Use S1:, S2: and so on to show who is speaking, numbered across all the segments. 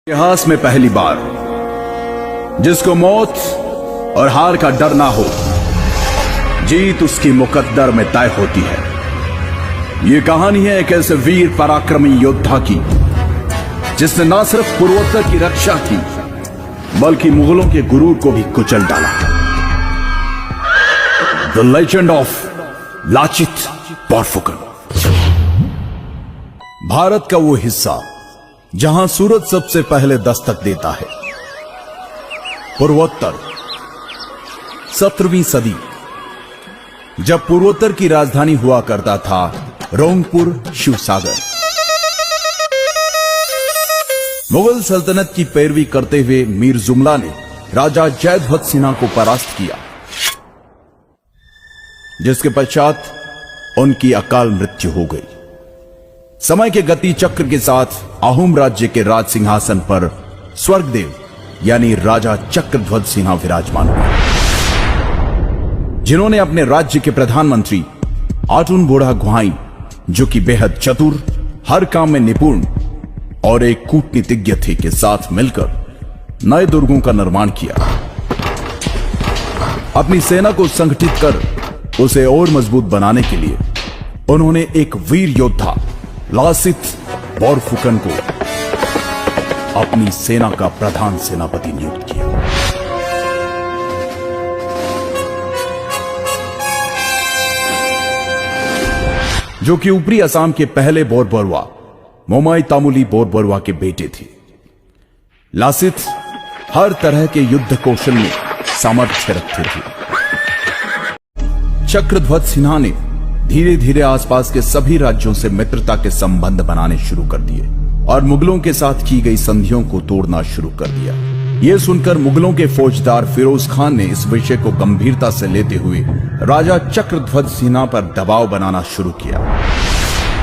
S1: इतिहास में पहली बार जिसको मौत और हार का डर ना हो, जीत उसकी मुकद्दर में तय होती है। यह कहानी है एक ऐसे वीर पराक्रमी योद्धा की जिसने ना सिर्फ पूर्वोत्तर की रक्षा की बल्कि मुगलों के गुरूर को भी कुचल डाला। The legend of Lachit Borphukan. Bharat का वो हिस्सा जहां सूरज सबसे पहले दस्तक देता है। पूर्वोत्तर 17वीं सदी, जब पूर्वोत्तर की राजधानी हुआ करता था रोंगपुर शिवसागर। मुगल सल्तनत की पैरवी करते हुए मीर जुमला ने राजा जयध्वज सिन्हा को परास्त किया, जिसके पश्चात उनकी अकाल मृत्यु हो गई। समय के गति चक्र के साथ अहोम राज्य के राज सिंहासन पर स्वर्गदेव यानी राजा चक्रध्वज सिन्हा विराजमान हुए, जिन्होंने अपने राज्य के प्रधानमंत्री आटुन बोड़ा गुहाई, जो कि बेहद चतुर, हर काम में निपुण और एक कूटनीतिज्ञ थे, के साथ मिलकर नए दुर्गों का निर्माण किया। अपनी सेना को संगठित कर उसे और मजबूत बनाने के लिए उन्होंने एक वीर योद्धा लासित बोरफुकन को अपनी सेना का प्रधान सेनापति नियुक्त किया। जो कि ऊपरी असम के पहले बोरबरुआ मोमाई तामुली बोरबरुआ के बेटे थे। लासित हर तरह के युद्ध कौशल में सामर्थ्य रखते थे। चक्रध्वज सिन्हा ने धीरे धीरे आसपास के सभी राज्यों से मित्रता के संबंध बनाने शुरू कर दिए और मुगलों के साथ की गई संधियों को तोड़ना शुरू कर दिया। यह सुनकर मुगलों के फौजदार फिरोज खान ने इस विषय को गंभीरता से लेते हुए राजा चक्रध्वज सिन्हा पर दबाव बनाना शुरू किया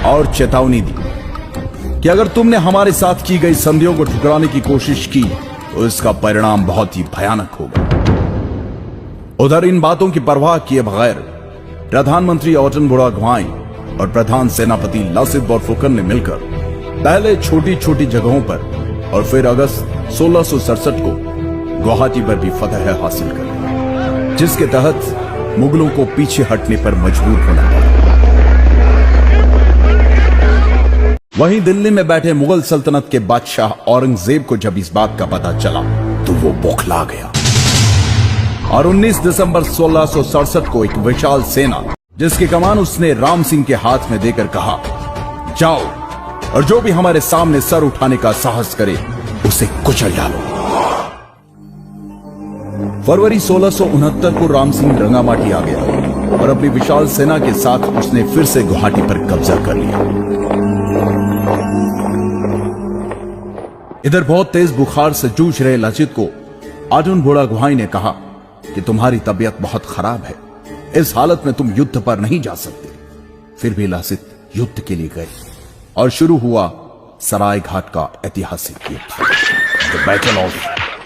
S1: और चेतावनी दी कि अगर तुमने हमारे साथ की गई संधियों को ठुकराने की कोशिश की तो इसका परिणाम बहुत ही भयानक होगा। उधर इन बातों की परवाह किए बगैर प्रधानमंत्री आटुन बोड़ा गुहाई और प्रधान सेनापति लासित बोरफुकन ने मिलकर पहले छोटी छोटी जगहों पर और फिर अगस्त 1667 को गुवाहाटी पर भी फतह हासिल कर ली, जिसके तहत मुगलों को पीछे हटने पर मजबूर होना पड़ा। वहीं दिल्ली में बैठे मुगल सल्तनत के बादशाह औरंगजेब को जब इस बात का पता चला तो वो बौखला गया और 19 दिसंबर 1667 को एक विशाल सेना, जिसकी कमान उसने राम सिंह के हाथ में देकर कहा, जाओ और जो भी हमारे सामने सर उठाने का साहस करे उसे कुचल डालो। फरवरी 1669 को राम सिंह रंगामाटी आ गया और अपनी विशाल सेना के साथ उसने फिर से गुवाहाटी पर कब्जा कर लिया। इधर बहुत तेज बुखार से जूझ रहे लाचित को आटुन बोड़ा गुहाई ने कहा कि तुम्हारी तबीयत बहुत खराब है, इस हालत में तुम युद्ध पर नहीं जा सकते। फिर भी लासित युद्ध के लिए गए और शुरू हुआ सराय घाट का ऐतिहासिक युद्ध, द बैटल ऑफ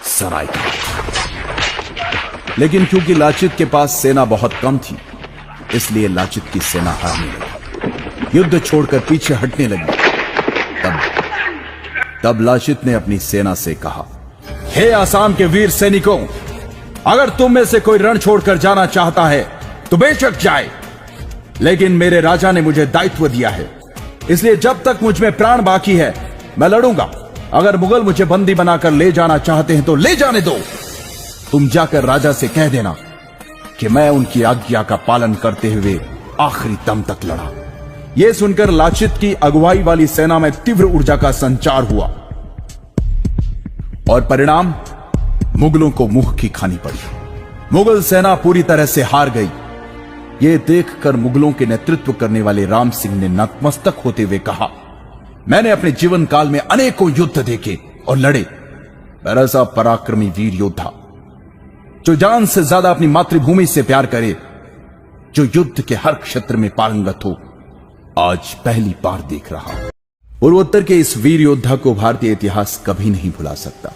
S1: सराय घाट। लेकिन क्योंकि लाचित के पास सेना बहुत कम थी, इसलिए लाचित की सेना हारने लगी, युद्ध छोड़कर पीछे हटने लगी। तब लाचित ने अपनी सेना से कहा, हे आसाम के वीर सैनिकों, अगर तुम में से कोई रण छोड़कर जाना चाहता है तो बेशक जाए, लेकिन मेरे राजा ने मुझे दायित्व दिया है, इसलिए जब तक मुझ में प्राण बाकी है मैं लड़ूंगा। अगर मुगल मुझे बंदी बनाकर ले जाना चाहते हैं तो ले जाने दो। तुम जाकर राजा से कह देना कि मैं उनकी आज्ञा का पालन करते हुए आखिरी दम तक लड़ा। यह सुनकर लाचित की अगुवाई वाली सेना में तीव्र ऊर्जा का संचार हुआ और परिणाम मुगलों को मुंह की खानी पड़ी। मुगल सेना पूरी तरह से हार गई। यह देखकर मुगलों के नेतृत्व करने वाले राम सिंह ने नतमस्तक होते हुए कहा, मैंने अपने जीवन काल में अनेकों युद्ध देखे और लड़े, पर ऐसा पराक्रमी वीर योद्धा जो जान से ज्यादा अपनी मातृभूमि से प्यार करे, जो युद्ध के हर क्षेत्र में पारंगत हो, आज पहली बार देख रहा हूं। पूर्वोत्तर के इस वीर योद्धा को भारतीय इतिहास कभी नहीं भुला सकता।